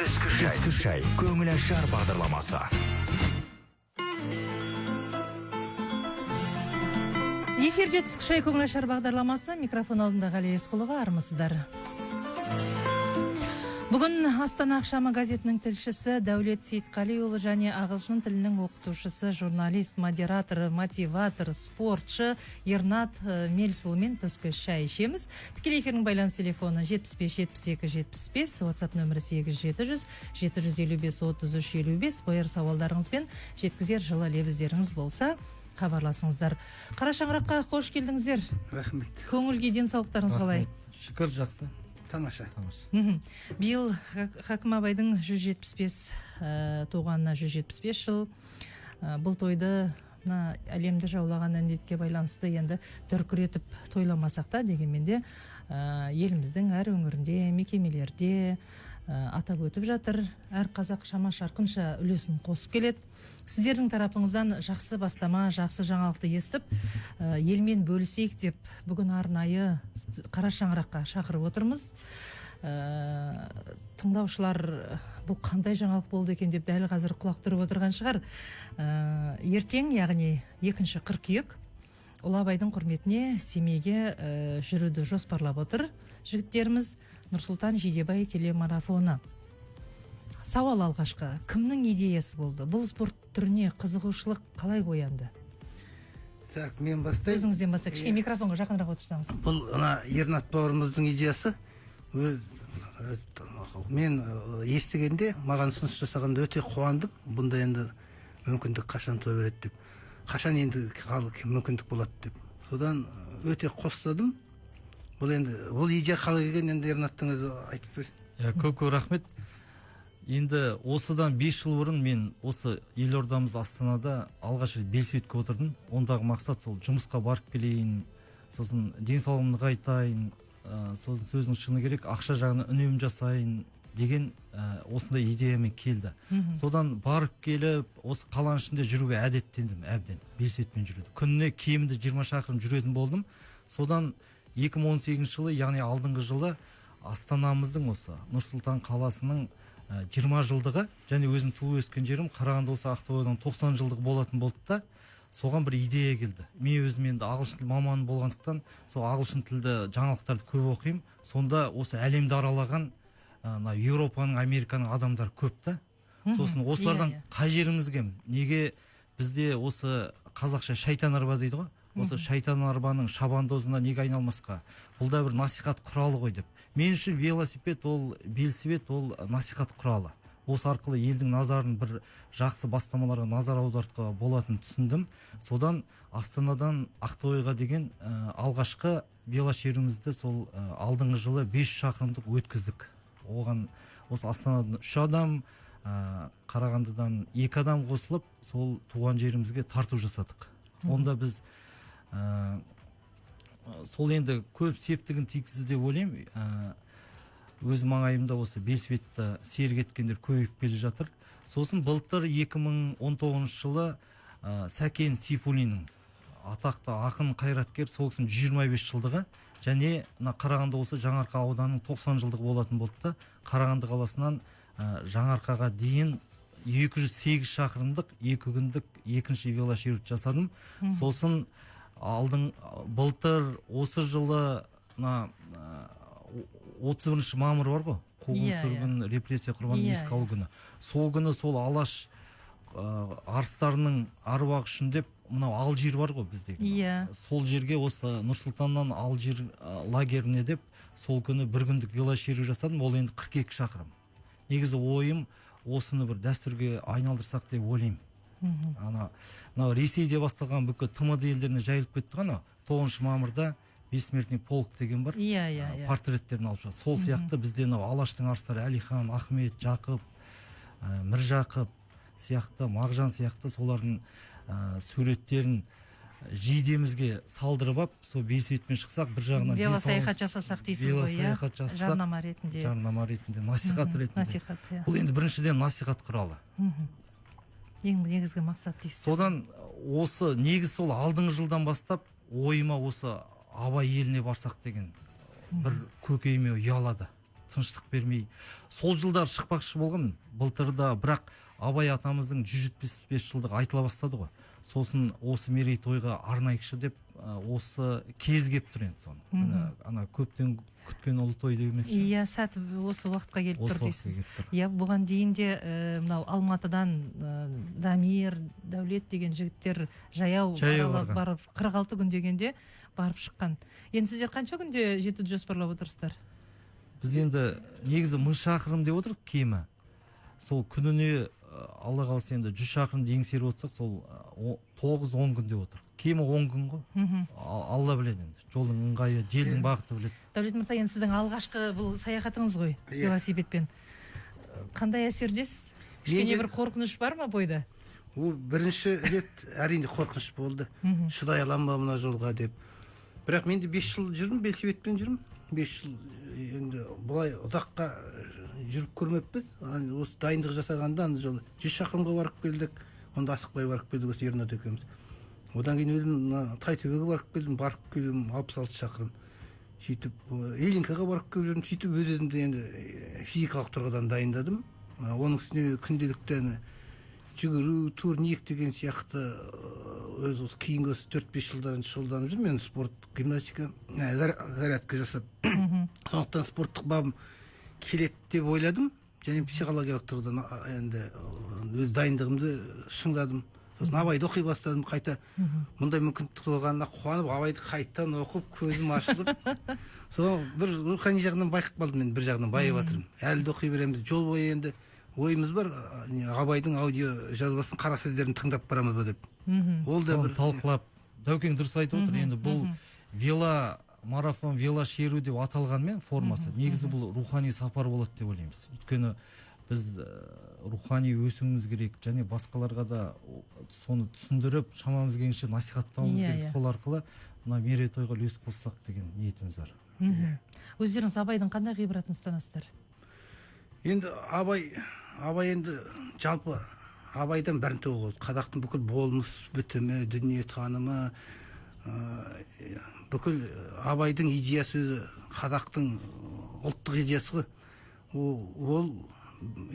Түскі шай, көңіл ашар бағдарламасы. Эфирде түскі шай, көңіл ашар бағдарламасы. Микрофон алдында Ғалия Есқұлова, армысыздар. Бүгін Астана ақшамы газетінің тілшісі Дәулет Сейтқалиұлы және ағылшын тілінің оқытушысы, журналист, модератор, мотиватор, спортшы Ернат Мельсулмен түскі шай ішеміз. Тікелей эфирдің байланыс телефоны 75-72-75, WhatsApp нөмірі 8-700-755-33-55. Қояр сауалдарыңызбен жеткізер жылы лебіздеріңіз болса, хабарласыңыздар. Қара шаңыраққа қош келдіңіздер. Рахмет. Көңілге денсаулықтарыңыз қалай? Шүкір, жақсы. Тамаша. Биыл Хакім Абайдың 175 туғанына 175 жыл. Бұл тойды әлемді жаулаған індетке байланысты енді дүркіретіп тойламасақ та, дегенмен де еліміздің әр өңірінде, мекемелерде атап өтіп жатыр. Әр қазақ шама шарқынша үлесін қосып келеді. Сіздердің тарапыңыздан жақсы бастама, жақсы жаңалықты естіп, елмен бөлісейік деп бүгін арнайы Қара шаңыраққа шақырып отырмыз. Тыңдаушылар бұл қандай жаңалық болды екен деп дәл қазір құлақ түріп отырған шығар. Ертең, яғни 2 қыркүйек, Ұлы Абайдың құрметіне Семейге жүруді жоспарлап отыр жігіттеріміз. Нұрсұлтан Жидебай телемарафоны. Сауал алғашқы, кімнің идеясы болды? Бұл спорт түріне қызығушылық қалай оянды? Так, мен бастайын. Өзіңізден бастайық. Кішкене микрофонға жақынырақ отырсаңыз. Бұл Ернат бауырымыздың идеясы. Мен естігенде, маған ұсыныс жасағанда өте қуандым. Бұнда енді мүмкіндік қашан той береді деп. Қашан енді мүмкіндік болады деп. Содан өте қостадым. Бұл идея қалай келген, енді Ернаттың өзі айтып берсін. Көп рахмет. Енді осыдан 5 жыл бұрын мен осы елордамыз Астанада алғаш рет белсветке отырдым. Ондағы мақсат сол жұмысқа барып келейін, сосын денсаулығымды нығайтайын, сосын сөздің шыны керек, ақша жағына үнем жасайын деген осындай идеямен келді. Содан барып келіп, осы қаланың ішінде жүруге әдеттендім әбден, белсветпен жүруді. Күніне кемінде 20 шақырым жүретін болдым. Содан 2018 жылы, яғни алдыңғы жылы Астанамыздың осы Нұрсұлтан қаласының 20 жылдығы, және өзім туып өскен жерім Қарағанды осы Ақтоғайдан 90 жылдығы болатын болды да, соған бір идея келді. Мен өзім енді ағылшын тіл маманы болғандықтан, сол ағылшын тілді жаңалықтарды көп оқимын. Сонда осы әлемді аралаған Еуропаның, Американың адамдар көп та. Сосын осылардан қай жерімізге, неге бізде осы қазақша шайтан арба дейді ғой? Осы шайтан арбаның шабандозына неге айналмасқа? Бұл да бір насихат құралы ғой деп. Мен үшін велосипед, ол белсвет, ол насихат құралы. Осы арқылы елдің назарын бір жақсы бастамаларға назар аудартуға болатынын түсіндім. Содан Астанадан Ақтоғайға деген алғашқы велошерімізді сол алдыңғы жылы 500 шақырымдық өткіздік. Оған осы Астанадан 3 адам, Қарағандыдан 2 адам қосылып, сол туған жерімізге тарту жасадық. Онда біз сол енді көп септігін тигізді деп ойлаймын. Өз маңайымда осы белсветті серік еткендер көбейіп келе жатыр. Сосын былтыр 2019 жылы Сәкен Сейфуллиннің, атақты ақын қайраткер, сол кісінің 125 жылдығы, және Қарағанды осы Жаңарқа ауданының 90 жылдығы болатын болды да, Қарағанды қаласынан Жаңарқаға дейін 208 шақырымдық 2 күндік 2-ші велошерут жасадым. Сосын былтыр осы жылы 31 мамыр бар ғой, қуғын-сүргін, репрессия құрбанын еске алу күні. Сол күні сол Алаш арыстарының аруағы үшін деп, мынау Алжир бар ғой біздегі. Сол жерге осы Нұрсұлтаннан Алжир лагеріне деп, сол күні 1 күндік велошеру жасадым. Ол енді 42 шақырым. Негізі ойым осыны бір дәстүрге айналдырсақ деп ойлаймын. Ресейде басталған бүкіл ТМД елдеріне жайылып кетті ғана, 9 мамырда Бессмертный полк деген бар, портреттерін алып жатыр. Сол сияқты бізде Алаштың арыстары Әлихан, Ахмет, Жақып, Міржақып сияқты, Мағжан сияқты солардың суреттерін жейдемізге салдырып ап, сол белсветпен шықсақ, бір жағынан велосаяхат жасасақ дейсіз ғой, жарнама ретінде, насихат ретінде. Бұл енді біріншіден насихат құралы. Ең негізгі мақсат дейсіз. Содан осы негіз сол алдыңғы жылдан бастап ойыма осы Абай еліне барсақ деген бір көкейіме ұялады. тыныштық бермей сол жылдар шықпақшы болған былтырда, бірақ Абай атамыздың 175 жылдығы айтыла бастады ғой. Сосын осы мерейтойға арнайықшы деп осы кез кеп тұр енді соны. Ана көптен күткен ұлы той демекші. Иә, сәт осы уақытқа келіп тұр дейсіз. Иә, бұған дейін де мынау Алматыдан Дамир, Дәулет деген жігіттер жаяу барып 46 күн дегенде барып шыққан. Енді сіздер қанша күнде жетуді жоспарлап отырсыздар? Біз енді негізі 1000 шақырым деп отырдық кемі. Сол күніне Алла қаласа енді 100 шақырымды еңсеріп отырсақ, сол 9-10 күн деп отырдық. Кемі 10 күн ғой. Алла біледі енді. Жолдың ыңғайы, желдің бағыты біледі. Дәулет мырза, енді сіздің алғашқы бұл саяхатыңыз ғой, велосипедпен. Қандай әсердесіз? Кішкене бір қорқыныш бар ма бойда? Ол бірінші рет әрине қорқыныш болды. Шыдай аламын ба мына жолға деп. Бірақ мен де 5 жыл жүрмін, велосипедпен жүрмін. 5 жыл енді бұлай ұзаққа жүріп көрмеппіз. Осы дайындық жасағанда ана жолы 100 шақырымға барып келдік. Онда асықпай барып келдік осы Ернат екеуміз. Одан кейін өзім Тайтөбеге барып келдім 66 шақырым. Сөйтіп Ильинкаға барып келіп жүрдім. Сөйтіп өз өзімді енді физикалық тұрғыдан дайындадым. Оның үстіне күнделікті жүгіру, турник деген сияқты өз кейінгі 4-5 жылдан шұғылданып жүрмін. Мен спорт, гимнастика, зарядка жасап. Сондықтан спорттық бабым келеді деп ойладым. Және психологиялық тұрғыдан енді өз дайындығымды шыңдадым. Сосын Абайды оқи бастадым, қайта мұндай мүмкіндік туғанына қуанып, Абайды қайттан оқып, көзім ашылып. Сол бір рухани жағынан байқап қалдым, мен бір жағынан байып жатырмын. Әлі де оқи береміз, жол бойы енді ойымыз бар, Абайдың аудио жазбасын, қара сөздерін тыңдап барамыз ба деп. Ол да бір талқылап, Дәукең дұрыс айтып отыр. Енді бұл марафон, велошеру деп аталғанмен формасы, негізі бұл рухани сапар болады деп ойлаймыз. Өйткені біз рухани өсуіміз керек, және басқаларға да соны түсіндіріп, шамамыз келгенше насихаттауымыз керек. Сол арқылы мына мерейтойға үлес қоссақ деген ниетіміз бар. Өздеріңіз Абайдың қандай ғибратын ұстанасыздар? Енді Абай енді жалпы Абайдан бірінші оқиды. Қазақтың бүкіл болмыс бітімі, дүние танымы, бүкіл Абайдың идеясы өзі қазақтың ұлттық идеясы ғой. Ол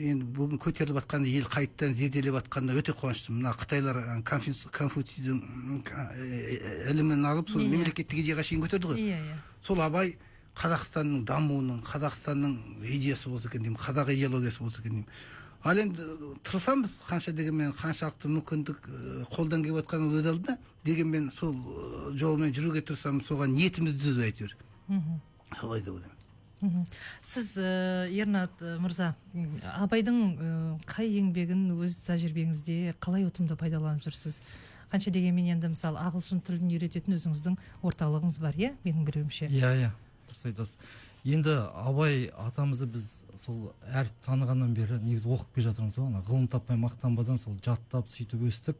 енді бүгін көтеріліп жатқанда, ел қайттан зерделеп жатқанда өте қуаныштымын. Мына Қытайлар Конфуцийдің ілімін алып, сол мемлекеттік идеяға шейін көтерді ғой. Сол Абай Қазақстанның дамуының, Қазақстанның идеясы болса екен деймін, қазақ идеологиясы болса екен деймін. Ал енді тырысамыз, қанша дегенмен қаншалықты мүмкіндік қолдан келіп жатқанын өз алдында, дегенмен сол жолмен жүруге тырысамыз, соған ниетімізді түзу әйтеуір. Солай деп ойлаймын. Сіз, Ернат мырза, Абайдың қай еңбегін өз тәжірибеңізде қалай ұтымды пайдаланып жүрсіз? Қанша дегенмен енді мысалы ағылшын тілін үйрететін өзіңіздің орталығыңыз бар, иә, менің білуімше? Иә, дұрыс айтасыз. Енді Абай атамызды біз сол әріп танығаннан бері негізі оқып келе жатырмыз ғой, ғылым таппай мақтанбадан сол жаттап сөйтіп өстік.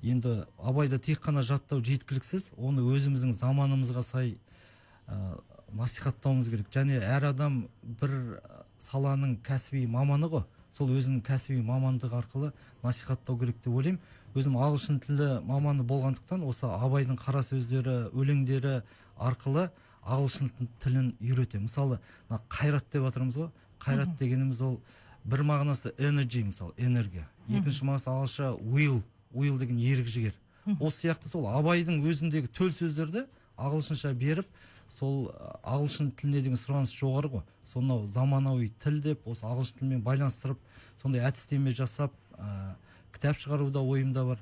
Енді Абайды тек қана жаттау жеткіліксіз, оны өзіміздің заманымызға сай насихаттауымыз керек. Және әр адам бір саланың кәсіби маманы ғой, сол өзінің кәсіби мамандығы арқылы насихаттау керек деп ойлаймын. Өзім ағылшын тілі маманы болғандықтан осы Абайдың қара сөздері, өлеңдері арқылы ағылшын тілін үйретемін. Мысалы, қайрат деп жатырмыз ғой. Қайрат дегеніміз ол бір мағынасы energy, мысалы, энергия. Екінші мағынасы ағылшынша will деген ерік жігер. Осы сияқты сол Абайдың өзіндегі төл сөздерді ағылшынша беріп, сол ағылшын тіліне деген сұраныс жоғары ғой. Сонау заманауи тіл деп, осы ағылшын тілмен байланыстырып, сондай әдістеме жасап, кітап шығаруда ойымда бар.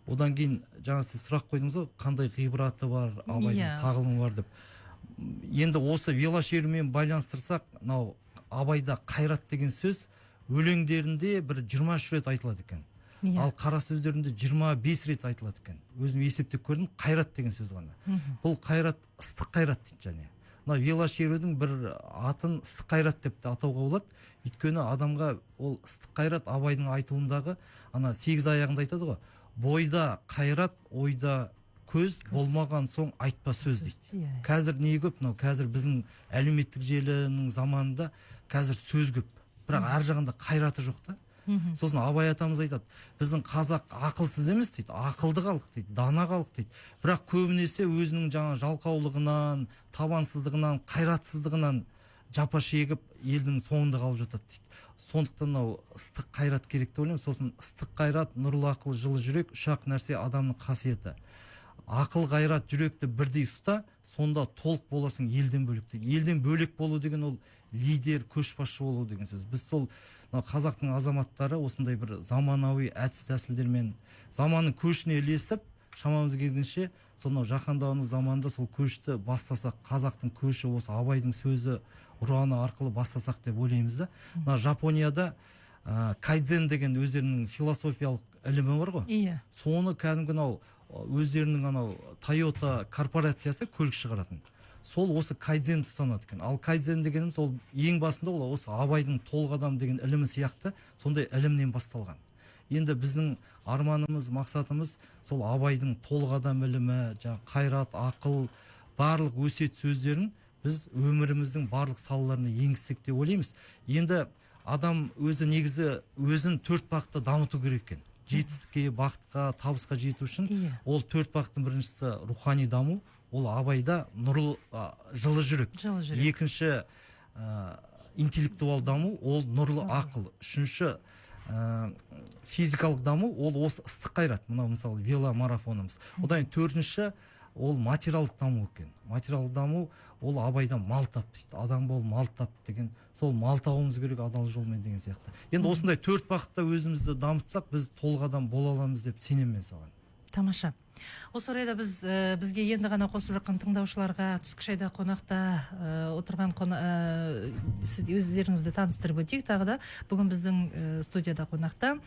Одан кейін жаңа сіз сұрақ қойдыңыз ғой, қандай ғибраты бар, Абайдың тағылымы бар деп. Енді осы велошерумен байланыстырсақ, мынау Абайда қайрат деген сөз өлеңдерінде бір 23 рет айтылады екен. Ал қара сөздерінде 25 рет айтылады екен. Өзім есептеп көрдім, қайрат деген сөз ғана. Бұл қайрат ыстық қайрат дейді және. Мына велошерудің бір атын ыстық қайрат деп те атауға болады. Өйткені адамға ол ыстық қайрат Абайдың айтуындағы ана 8 аяғында айтады ғой. Бойда қайрат, ойда көз болмаған соң айтпа сөз дейді. Қазір не көп, қазір біздің әлеуметтік желінің заманында қазір сөз көп, бірақ әр жағында қайраты жоқ та. Сосын Абай атамыз айтады, біздің қазақ ақылсыз емес дейді, ақылды халық дейді, дана халық дейді. Бірақ көбінесе өзінің жаңа жалқаулығынан, табансыздығынан, қайратсыздығынан жапа шегіп елдің соңында қалып жатады дейді. Сондықтан мынау ыстық қайрат керек деп ойлаймын. Сосын ыстық қайрат, нұрлы ақыл, жылы жүрек, үш ақ нәрсе адамның қасиеті. Ақыл, қайрат, жүректі бірдей ұста, сонда толық боласың елден бөлек деген. Елден бөлек болу деген ол лидер, көшбасшы болу деген сөз. Біз сол қазақтың азаматтары осындай бір заманауи әдіс тәсілдермен заманның көшіне ілесіп, шамамыз келгенше сонау жаһандану заманында сол көшті бастасақ, қазақтың көші осы Абайдың сөзі, ұраны арқылы бастасақ деп ойлаймыз да. Жапонияда кайдзен деген өздерінің философиялық ілімі бар ғой. Иә. Соны кәдімгі өздерінің Toyota корпорациясы көлік шығаратын. Сол осы кайдзен ұстанады екен. Ал кайдзен дегеніміз ол ең басында ол осы Абайдың толық адам деген ілімі сияқты сондай ілімнен басталған. Енді біздің арманымыз, мақсатымыз сол Абайдың толық адам ілімі, қайрат, ақыл, барлық өсиет сөздерін біз өміріміздің барлық салаларына енгізсек деп ойлаймыз. Енді адам өзі негізі өзін 4 бағытта дамыту керек екен. Жетістікке, бақытқа, табысқа жету үшін ол 4 бағыттың біріншісі рухани даму, ол Абайда нұрлы жылы жүрек. Екінші интеллектуал даму, ол нұрлы ақыл. Үшінші физикалық даму, ол осы ыстық қайрат, мынау мысалы веломарафонымыз. Одан төртінші ол материалдық даму екен. Материалдық даму ол Абайдан мал тап дейді. Адам бол, мал тап деген. Сол мал табуымыз керек адал жолмен деген сияқты. Енді осындай 4 бағытта өзімізді дамытсақ, біз толық адам бола аламыз деп сенемін мен саған. Тамаша. Осы орайда бізге енді ғана қосып жатқан тыңдаушыларға түскі шайда қонақта отырған өздеріңізді таныстырып өтейік. Тағы да бүгін біздің студияда қонақта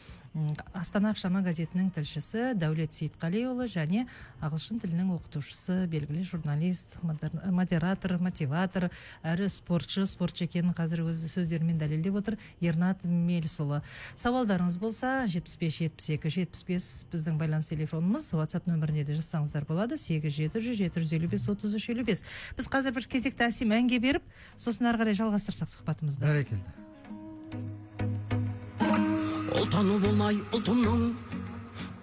Астана Ақшама газетінің тілшісі Дәулет Сейітқалиұлы және ағылшын тілінің оқытушысы, белгілі журналист, модератор, мотиватор, әрі спортшы екенін қазір өз сөздерімен дәлелдеп отыр Ернат Мелісұлы. Сауалдарыңыз болса 75-72-75 біздің байланыс телефонымыз, WhatsApp нөміріне де жазсаңыздар болады, 87-755-3355. Біз қазір бір кезекті әсем әнге беріп, сосын ары қарай жалғастырсақ сұхбатымызды. Бәрекелді. Ұлтану болмай ұлтымның,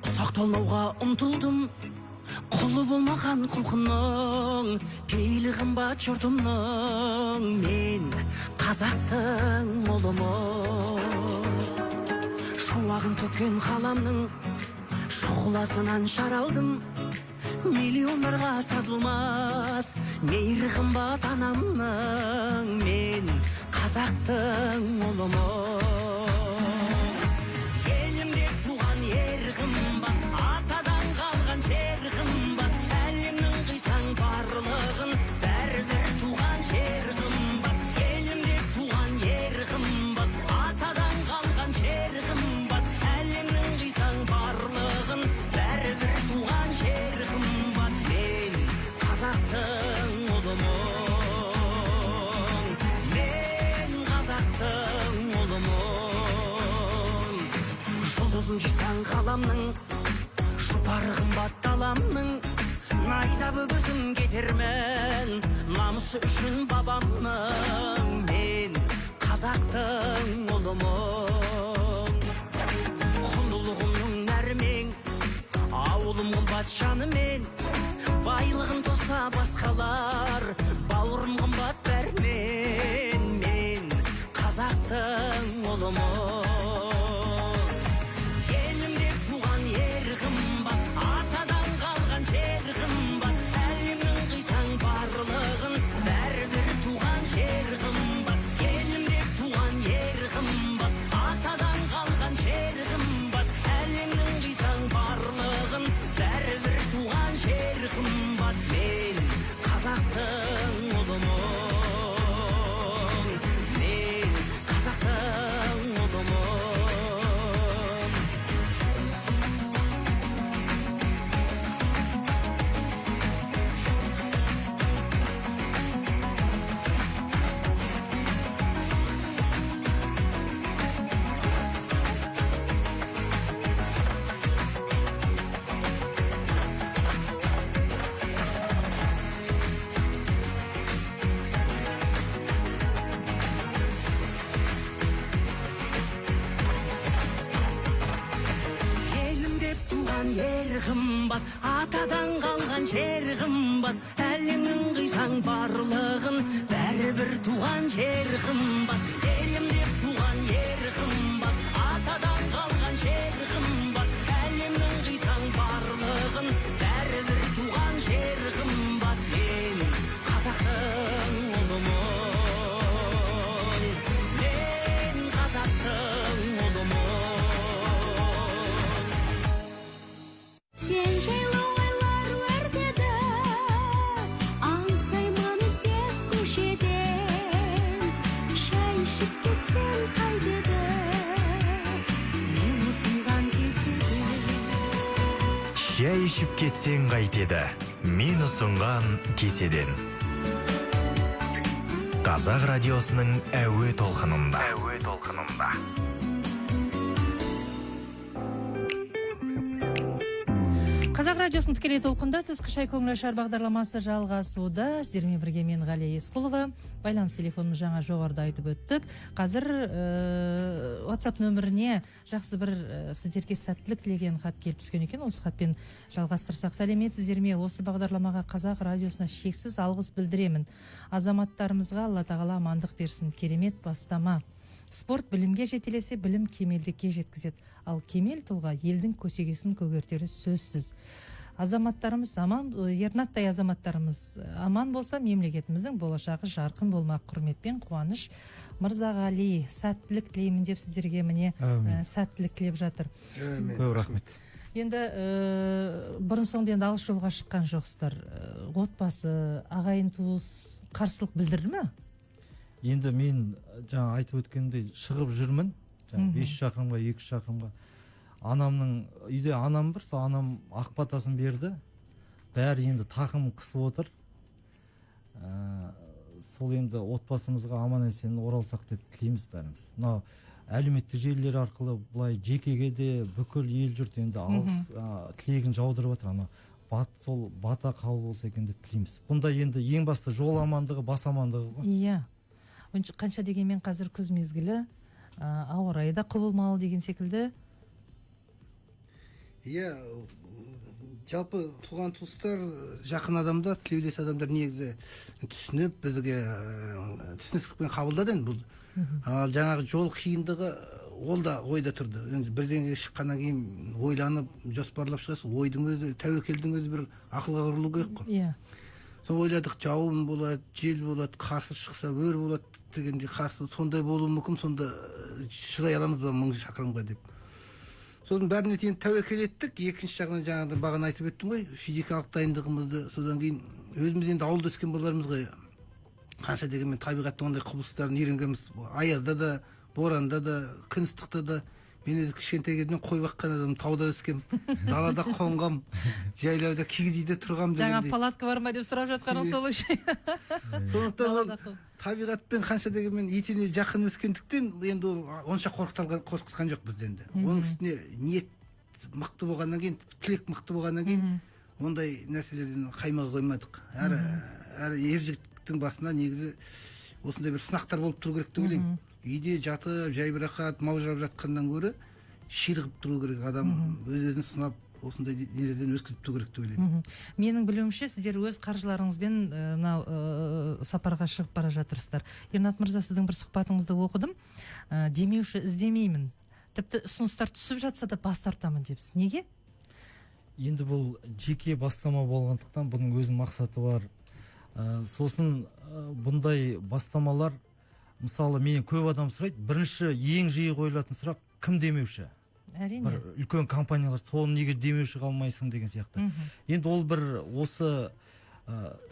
сақталмауға ұмтылдым. Құлы болмаған құлқынның, пейілі қымбат жұртымның. Мен қазақтың ұлымын. Шуағын төккен қаламның, шұғыласынан шаралдым. Миллионларға сатылмас, мейірі қымбат анамның. Мен қазақтың ұлымын. Елімде туған ер қымбат, атадан қалған жер қымбат. Әлемнің қисаң барлығын, бәрібір туған жер қымбат. Елімде туған ер қымбат, атадан қалған жер қымбат. Әлемнің қисаң барлығын, бәрібір туған жер қымбат. Мен қазақтың ұлымын. Мен қазақтың ұлымын. Жұлдызын жисаң қаламның, жұпары қымбат даламның. Найзабы көзім кетермен, намысы үшін бабамның. Мен қазақтың ұлымын. Құндылығымның нәрмен, ауылым қымбат жанымен. Байлығын тоса басқалар, бауырым қымбат бәрмен. Мен қазақтың ұлымын. Елімде туған ер қымбат, атадан қалған жер қымбат. Әлемнің қисаң барлығын, бәрібір туған жер қымбат. Елімде туған ер қымбат, атадан қалған жер қымбат. Әлемнің қисаң барлығын, бәрібір туған жер қымбат. Мен қазақтың ұлымын. Мен қазақтың ұлымын. Елім деп туған ер қымбат, атадан қалған туған жер қымбат, әлемнің қисаң барлығын, бәрібір туған жер қымбат. Елім деп туған ер қымбат, атадан қалған жер қымбат, әлемнің қисаң барлығын, бәрібір туған жер қымбат. Мен қазақтың ұлымын, мен қазақтың ұлымын. Сен жайлы ойлар өртеді, аңсаймын іздеп көшеден. Шай ішіп кетсең қайтеді, мен ұсынған кеседен. Шай ішіп кетсең қайтеді, мен ұсынған кеседен. Қазақ радиосының әуе толқынында. Қазақ радиосының тікелей толқында түскі шай көңіл ашар бағдарламасы жалғасуда. Сіздермен бірге мен Ғалия Есқұлова. Байланыс телефонымыз жаңа жоғарыда айтып өттік. Қазір WhatsApp нөміріне жақсы бір сіздерге сәттілік тілеген хат келіп түскен екен. Осы хатпен жалғастырсақ, сәлеметсіздер ме? Осы бағдарламаға Қазақ радиосына шексіз алғыс білдіремін. Азаматтарымызға Алла тағала амандық берсін. Керемет бастама. Спорт білімге жетелесе, білім кемелдікке жеткізеді. Ал кемел тұлға елдің көсегесін көгертері сөзсіз. Азаматтарымыз аман, ернаттай азаматтарымыз аман болса, мемлекетіміздің болашағы жарқын болмақ. Құрметпен Қуаныш Мырзағали, сәттілік тілеймін деп сіздерге міне сәттілік тілеп жатыр. Көп рахмет. Енді бұрын соңды енді алыс жолға шыққан жоқсыздар. Отбасы, ағайын туыс қарсылық білдірді ме? Енді мен жаңа айтып өткендей шығып жүрмін. Жаңа 5 шақырымға, 2 шақырымға. Анамның үйде анам бір, сол анам ақ батасын берді. Бәрі енді тақым қысып отыр. Сол енді отбасымызға аман есен оралсақ деп тілейміз бәріміз. Мынау әлеуметтік желілер арқылы былай жекеге де бүкіл ел жұрт енді алғыс тілегін жаудырып жатыр. Ана сол бата қабыл болса екен деп тілейміз. Бұнда енді ең басты жол амандығы, бас амандығы ғой. Иә. Қанша дегенмен қазір күз мезгілі, ауа райы да құбылмалы деген секілді. Иә, жалпы туған туыстар, жақын адамдар, тілеулес адамдар негізі түсініп, бізге түсіністікпен қабылдады енді бұл. Ал жаңағы жол қиындығы ол да ойда тұрды. Бірдеңеге шыққаннан кейін ойланып, жоспарлап шығасыз, ойдың өзі, тәуекелдің өзі бір ақылға құрылу керек қой. Иә. Сол ойладық, жауын болады, жел болады, қарсы шықса өр болады дегенде қарсы сондай болуы мүмкін, сонда шыдай аламыз ба 1000 шақырымға деп. Соның бәріне дейін тәуекел еттік. Екінші жағынан жаңағыда бағана айтып өттім ғой, физикалық дайындығымызды, содан кейін өзіміз енді ауылда өскен балалармыз ғой. Қанша дегенмен табиғаттың ондай құбылыстарын үйренгенбіз. Аязда да, боранда да, күн ыстықта да. Мен өзі кішкентай кезімнен қой баққан адам, тауда өскем, далада қонғам, жайлауда киіз үйде тұрғам Жаңа дегендей. палатка бар ма деп сұрап жатқаның сол үшін. Сондықтан табиғатпен қанша дегенмен етене жақын өскендіктен енді ол онша қорқытқан жоқ бізді енді. Оның үстіне ниет мықты болғаннан кейін, тілек мықты болғаннан кейін ондай нәрселерден қаймаға қоймадық. Әр ер жігіттің басына негізі осындай бір сынақтар болып тұру керек деп ойлаймын. Үйде жатып, жайбырақат, маужырап жатқаннан гөрі ширығып тұру керек. Адам өз-өзін сынап, осындай нелерден өткізіп тұру керек деп ойлаймын. Менің білуімше, сіздер өз қаржыларыңызбен сапарға шығып бара жатырсыздар. Ернат мырза, сіздің бір сұхбатыңызды оқыдым. Демеуші іздемеймін. Тіпті ұсыныстар түсіп жатса да бас тартамын депсіз. Неге? Енді бұл жеке бастама болғандықтан бұның өзінің мақсаты бар. Сосын бұндай бастамалар, мысалы менен көп адам сұрайды, бірінші ең жиі қойылатын сұрақ кім демеуші? Әрине. Бір үлкен компаниялар, соны неге демеуші қалмайсың деген сияқты. Енді ол бір осы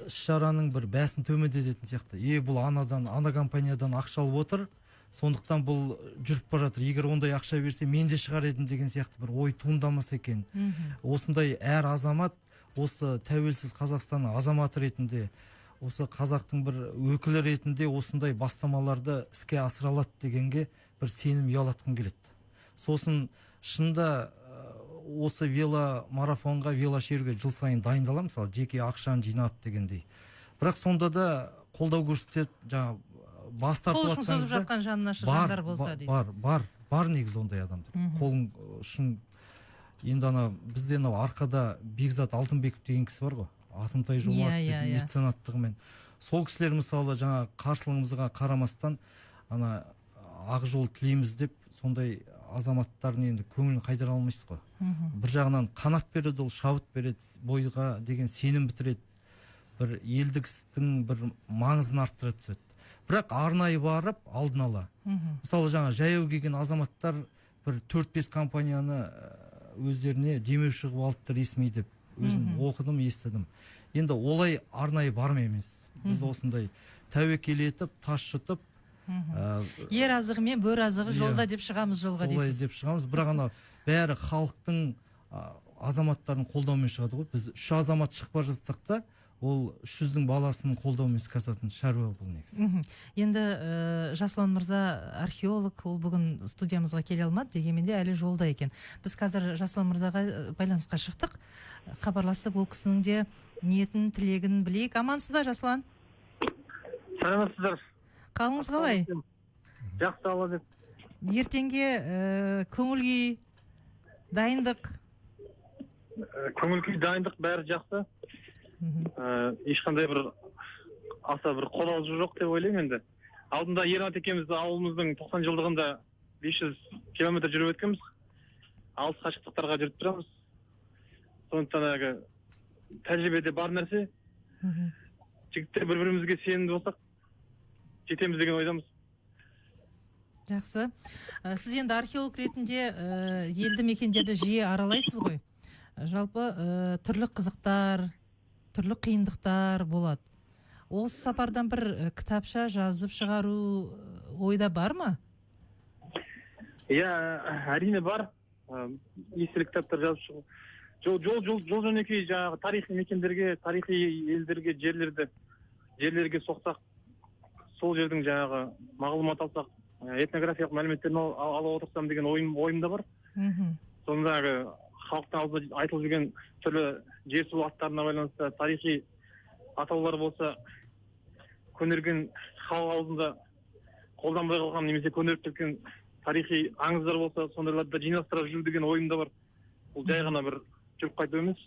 іс-шараның бір бәсін төмендететін сияқты. Бұл ана компаниядан ақша алып отыр, сондықтан бұл жүріп бара жатыр. Егер ондай ақша берсе, мен де шығар едім деген сияқты бір ой туындамаса екен. Осындай әр азамат, осы тәуелсіз Қазақстанның азаматы ретінде, осы қазақтың бір өкілі ретінде осындай бастамаларды іске асыра алады дегенге бір сенім ұялатқым келеді. Сосын шында осы веломарафонға, велошеруге жыл сайын дайындаламын, мысалы жеке ақшаны жинап дегендей. Бірақ сонда да қолдау көрсетіп, жаңа бас тартып жатсаңыз жатқан жанына жандар болса дейсіз. Бар негізі ондай адамдар. Қолың үшін енді ана бізде арқада Бекзат Алтынбеков деген кісі бар ғой. атымтай жомарт Иә, иә. меценаттығымен. Сол кісілер мысалы жаңа қарсылығымызға қарамастан ана ақ жол тілейміз деп сондай азаматтардың енді көңілін қайдара алмайсыз ғой. Бір жағынан қанат береді, ол шабыт береді, бойға деген сенім бітіреді, бір елдік істің бір маңызын арттыра түседі. Бірақ арнайы барып алдын ала. Мысалы жаңа жаяу келген азаматтар бір 4-5 компанияны өздеріне демеуші қылып алыпты ресми деп өзім оқыдым, естідім. Енді олай арнайы барма емес. Біз осындай тәуекел етіп, тас жұтып, Ер азығы мен бөр азығы жолда деп шығамыз жолға солай дейсіз. деп шығамыз. Бірақ ана бәрі халықтың азаматтарын қолдаумен шығады ғой. Біз 3 азамат шықпа жатсақ та, ол 300-дің баласының қолдауымен іске асатын шаруа бұл негізі. Енді Жасұлан мырза археолог, ол бүгін студиямызға келе алмады, дегенмен де әлі жолда екен. Біз қазір Жасұлан мырзаға байланысқа шықтық, хабарласып ол кісінің де ниетін, тілегін білейік. Амансыз ба, Жасұлан? Саламатсыздар. Қалыңыз қалай? Жақсы, алла деп. Ертеңге көңіл күй, дайындық. Көңіл күй, дайындық бәрі жақсы. Ешқандай бір аса бір қолалжу жоқ деп ойлаймын енді. Алдында Ернат екеуміз ауылымыздың 90 жылдығында 500 километр жүріп өткенбіз. Алыс қашықтықтарға жүріп тұрамыз. Сондықтан тәжірибеде бар нәрсе. Жігіттер бір-бірімізге сенімді болсақ, жетеміз деген ойдамыз. Жақсы. Сіз енді археолог ретінде елді мекендерді жиі аралайсыз ғой. Жалпы түрлі қызықтар, түрлі қиындықтар болады. Осы сапардан бір кітапша жазып шығару ойда бар ма? Иә, әрине бар. Естелік кітаптар жазып шығу. Жол жөнекей жаңағы тарихи мекендерге, тарихи елдерге, жерлерге соқсақ, сол жердің жаңағы мағлұмат алсақ, этнографиялық мәліметтерін ала отырсам деген ойымда бар. Сонда халықтың алдында айтылып жүрген түрлі жер су аттарына байланысты тарихи атаулар болса, көнерген халық аузында қолданбай қалған немесе көнеріп кеткен тарихи аңыздар болса, сондайларды жинастырып жүру деген ойымда бар. Бұл жай ғана бір жүріп қайту емес.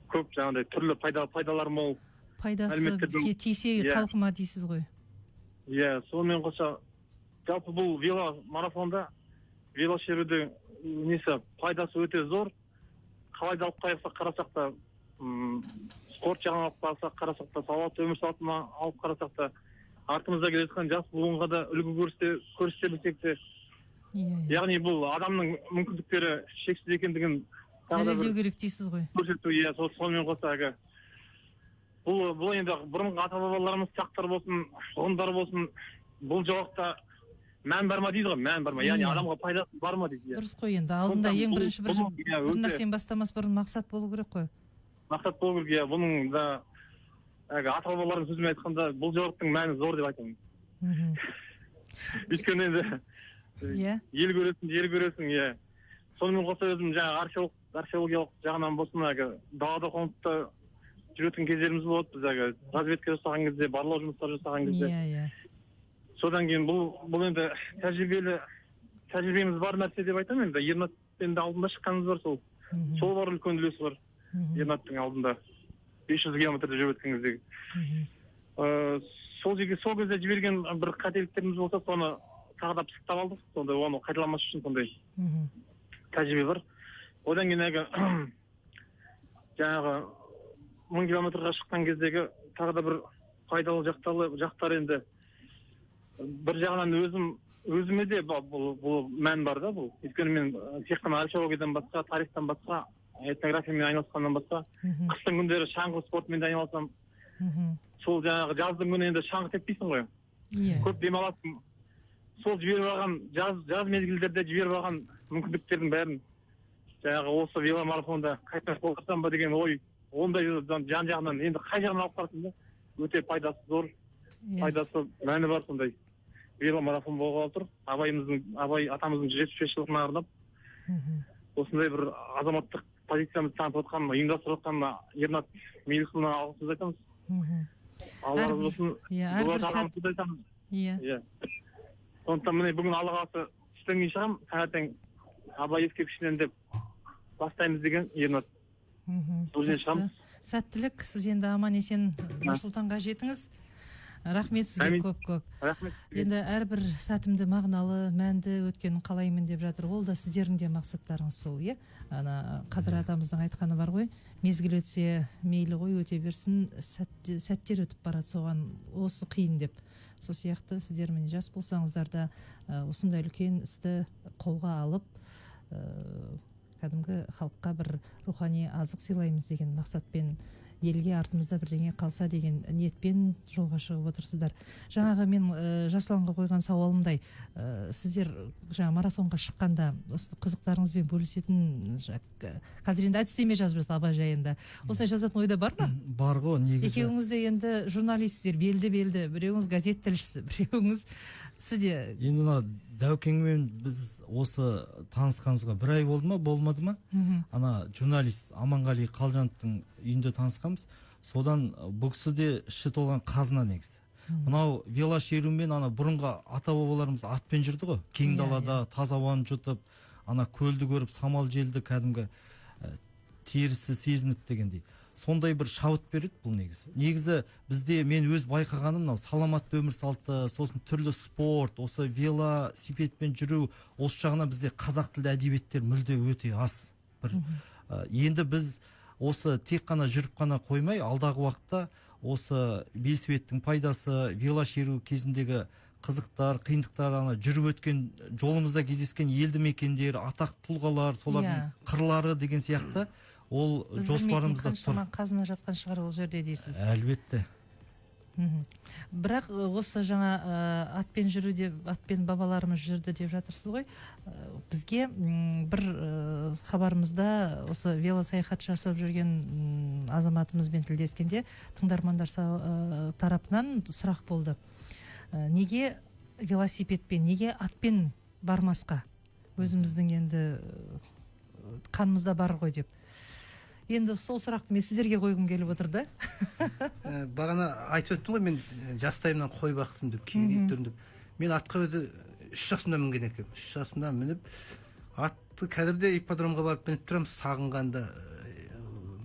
Көп жаңағыдай түрлі пайдалар мол. Пайдасы тисе халқыма дейсіз ғой. Иә, сонымен қоса жалпы бұл веломарафонда велошеруде несі пайдасы өте зор. Қалайда алып қарасақ та, спорт жағынан алып қарасақ та, салауатты өмір салтына алып қарасақ та, артымызда келе жатқан жас буынға да үлгі көрсете білсек те, яғни бұл адамның мүмкіндіктері шексіз екендігін дәлелдеу керек дейсіз ғой. Көрсету, иә, сонымен қоса бұл енді бұрынғы ата-бабаларымыз сақтар болсын, ғылымдар болсын, бұл жауапта мән бар ма дейді ғой, мән бар ма, яғни адамға пайдасы бар ма дейді. Дұрыс қой, енді алдында ең бірінші бір нәрсені бастамас бұрын мақсат болу керек қой. Мақсат болу керек, иә, бұның да ата-бабалардың сөзімен айтқанда бұл жауаптың мәні зор деп айтамын. Өйткені енді ел көресің, иә. Сонымен қоса өзім жаңағы археологиялық жағынан болсын, далада қонып жүретін кездеріміз болады, біз разведка жасаған кезде, барлау жұмыстар жасаған кезде. Содан кейін бұл енді тәжірибеміз бар нәрсе деп айтамын енді. Ернаттың алдында шыққанымыз бар, сол бар үлкен үлесі бар. Ернаттың алдында 500 километрді жүріп өткеніміздегі. Сол кезде жіберген бір қателіктеріміз болса, соны тағы да пысықтап алдық. Сонда оны қайталамас үшін сондай тәжірибе бар. Одан кейін жаңағы 1000 километрға шыққан кездегі тағы да бір пайдалы жақтар енді бір жағынан өзіме де бұл мән бар да бұл. Өйткені мен тек қана археологиядан басқа, тарихтан басқа, этнографиямен айналысқаннан басқа, қыстың күндері шаңғы спортымен де айналысам. Сол жаңағы жаздың күні енді шаңғы теппейсің ғой. Көп демаласың. Сол жіберіп алған жаз мезгілдерде жіберіп алған мүмкіндіктердің бәрін жаңағы осы веломарафонда қайта қолдасам ба деген ой, ондай жан-жағынан енді қай жағынан алып қарасың да, өте пайдасы зор, пайдасы мәні бар сондай веломарафон болғалы тұр. Абай атамыздың 175 жылдығына арнап, осындай бір азаматтық позициямызды танытып отқан, ұйымдастырып отқан Ернат Мелихұлына алғыс сөз айтамыз. Алла разы болсын. Дулат ағамыз сөз айтамыз. Сондықтан міне бүгін Алла қаласа түстен кейін шығамын, таңертең Абай ескерткішінен деп бастаймыз деген Ернат. Бұл жерден шығамыз. сәттілік, сіз енді аман есен Нұр Сұлтанға жетіңіз. Рахмет сізге Әмин. көп. Рахмет. Енді әрбір сәтімді мағыналы, мәнді өткенін қалаймын деп жатыр. Ол да сіздердің де мақсаттарыңыз сол, иә? Ана Қадыр атамыздың айтқаны бар ғой, мезгіл өтсе мейлі ғой, өте берсін, сәттер өтіп барады, соған осы қиын деп. Сол сияқты сіздер міне жас болсаңыздар да осындай үлкен істі қолға алып, кәдімгі халыққа бір рухани азық сыйлаймыз деген мақсатпен, елге артымызда бірдеңе қалса деген ниетпен жолға шығып отырсыздар. Жаңағы мен Жасұланға қойған сауалымдай, сіздер жаңа марафонға шыққанда осы қызықтарыңызбен бөлісетін, қазір енді әдістеме жазып жатыр абай жайында. Осылай жазатын ойда бар ма? Бар ғой, негізі. Екеуіңіз де енді журналистсіздер, белді, біреуіңіз газет тілшісі, біреуіңіз сізде. Енді мына Дәукеңмен біз осы танысқанымызға 1 ай болды ма, болмады ма? Ана журналист Аманғали Қалжановтың үйінде танысқанбыз. Содан бұл кісі де іші толған қазына негізі. Мынау велошерумен ана бұрынғы ата-бабаларымыз атпен жүрді ғой. Кең далада таза ауаны жұтып, ана көлді көріп, самал желді кәдімгі терісі сезініп дегендей. Сондай бір шабыт береді бұл негізі. Негізі бізде мен өз байқағаным мынау саламатты өмір салты, сосын түрлі спорт, осы велосипедпен жүру, осы жағынан бізде қазақ тілді әдебиеттер мүлде өте аз. Енді біз осы тек қана жүріп қана қоймай, алдағы уақытта осы велосипедтің пайдасы, велошеру кезіндегі қызықтар, қиындықтар, ана жүріп өткен жолымызда кездескен елді мекендер, атақ тұлғалар, солардың қырлары деген сияқты ол жоспарымызда тұр. Қазына жатқан шығар ол жерде дейсіз. Әлбетте. Бірақ осы жаңа атпен жүруде, атпен бабаларымыз жүрді деп жатырсыз ғой. Бізге бір хабарымызда осы велосаяхат жасап жүрген азаматымызбен тілдескенде тыңдармандар тарапынан сұрақ болды. Неге велосипедпен, неге атпен бармасқа? Өзіміздің енді қанымызда бар ғой деп. Енді сол сұрақты мен сіздерге қойғым келіп отыр да. Бағана айтып өттім ғой, мен жастайымнан қой бақтым деп, кейін ет деп. Мен атқа өзі 3 жасымда мінген екем. 3 жасымда мініп, атты қазірде ипподромға барып мініп тұрам, сағынғанда.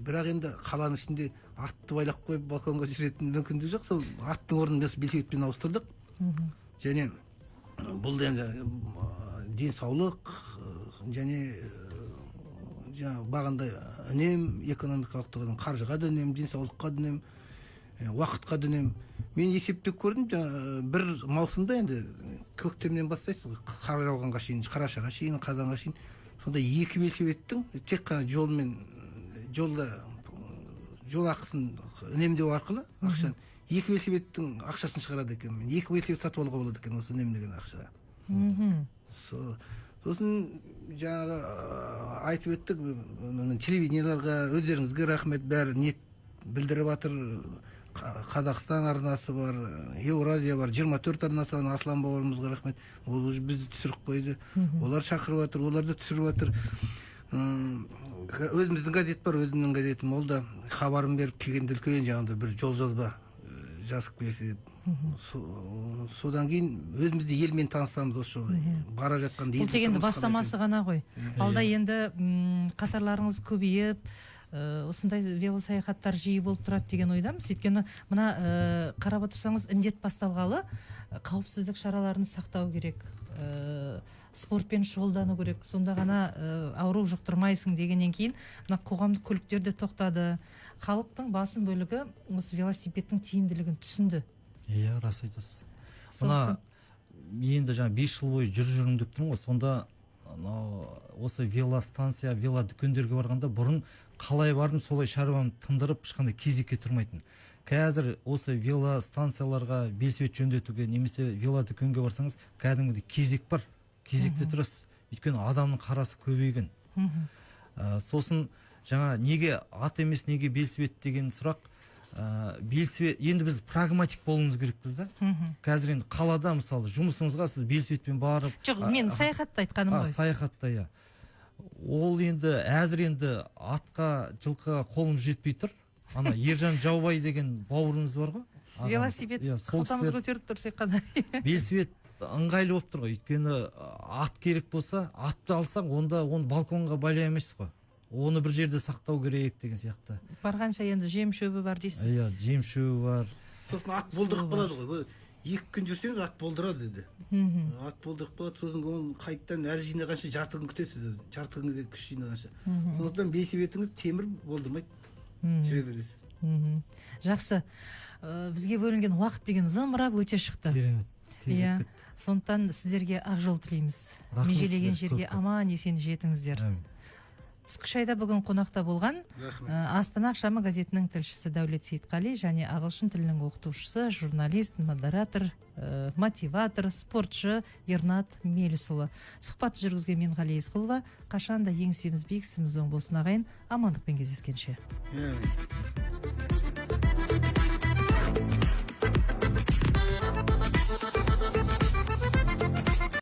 Бірақ енді қаланың ішінде атты байлап қойып балконға жүретін мүмкіндік жоқ. Сол аттың орнын велосипедпен ауыстырдық. Және бұл енді денсаулық және бағандай үнем, экономикалық тұрғыдан қаржыға да үнем, денсаулыққа да үнем, уақытқа да үнем. Мен есептеп көрдім, бір маусымда енді көктемнен бастайсыз, қар жауғанға шейін, қарашаға шейін, қазанға шейін, сонда 2 велосипедтің тек қана жолда жол ақысын үнемдеу арқылы ақшаны 2 велосипедтің ақшасын шығарады екен. 2 велосипед сатып алуға болады екен осы үнемдеген ақшаға. Сосын жаңағы айтып өттік, телевиденияларға өздеріңізге рахмет, бәрі ниет білдіріп жатыр. Қазақстан арнасы бар, Еуразия бар, 24 арнасы бар, Аслан бауырымызға рахмет. Ол уже бізді түсіріп қойды. Олар шақырып жатыр, оларды түсіріп жатыр. Өзіміздің газет бар, өзімнің газетім, ол да хабарын беріп келгенде үлкен жаңағыдай бір жол жазба жазып келсе. Содан кейін өзімізді елмен танысамыз осы бара жатқан. Бұл дегенді бастамасы ғана ғой. Алда енді қатарларыңыз көбейіп, осындай велосаяхаттар жиі болып тұрады деген ойдамыз. Өйткені мына қарап отырсаңыз, індет басталғалы қауіпсіздік шараларын сақтау керек, спортпен шұғылдану керек, сонда ғана ауру жұқтырмайсың дегеннен кейін мына қоғамдық көліктер де тоқтады. Халықтың басым бөлігі осы велосипедтің тиімділігін түсінді. Иә, рас айтасыз. Мына енді жаңа 5 жыл бойы жүрмін деп тұрмын ғой, сонда осы велостанция, велодүкендерге барғанда бұрын қалай бардым, солай шаруамды тындырып, ешқандай кезекке тұрмайтын. Қазір осы велостанцияларға, велосипед жөндетуге, немесе велодүкенге барсаңыз, кәдімгідей кезек бар. Кезекте тұрасыз. Өйткені адамның қарасы көбейген. Сосын жаңа неге ат емес, неге велосипед деген сұрақ. Велосипед, енді біз прагматик болуымыз керекпіз да. Қазір енді қалада мысалы жұмысыңызға сіз велосипедпен барып. Жоқ, мен саяхатта айтқаным ғой. Саяхатта, иә. Ол енді әзір енді атқа, жылқыға қолым жетпей тұр. Ана Ержан Жаубай деген бауырымыз бар ғой. Велосипед қалтамыз көтеріп тұр тек қана. Велосипед ыңғайлы болып тұр ғой. Өйткені ат керек болса, атты алсаң, онда оны балконға байлай алмайсыз ғой. оны бір жерде сақтау керек деген сияқты. барғанша енді жем шөбі бар дейсіз. Иә, жем шөбі бар. сосын ат болдырып қалады ғой. 2 күн жүрсеңіз ат болдырады деді. Ат болдырып қалады, сосын оны қайттан әлі жинағанша жарты күн күтесіз. Жарты күнге күш жинағанша. Сондықтан бесібетіңіз темір болдырмайды. Жүре бересіз. Жақсы. Бізге бөлінген уақыт деген зымырап өте шықты. Керемет. Иә. Сондықтан сіздерге ақ жол тілейміз. Рахмет Межелеген сіздер, жерге көп көп. аман есен жетіңіздер. Әмин. Түскі шайда бүгін қонақта болған Рахмет. Астана ақшамы газетінің тілшісі Дәулет Сейітқали және ағылшын тілінің оқытушысы, журналист, модератор, мотиватор, спортшы Ернат Мелісұлы. Сұхбат жүргізген мен Ғали Есқұлова. Қашанда еңсеміз биік, ісіміз оң болсын ағайын. Амандықпен кездескенше. Иә.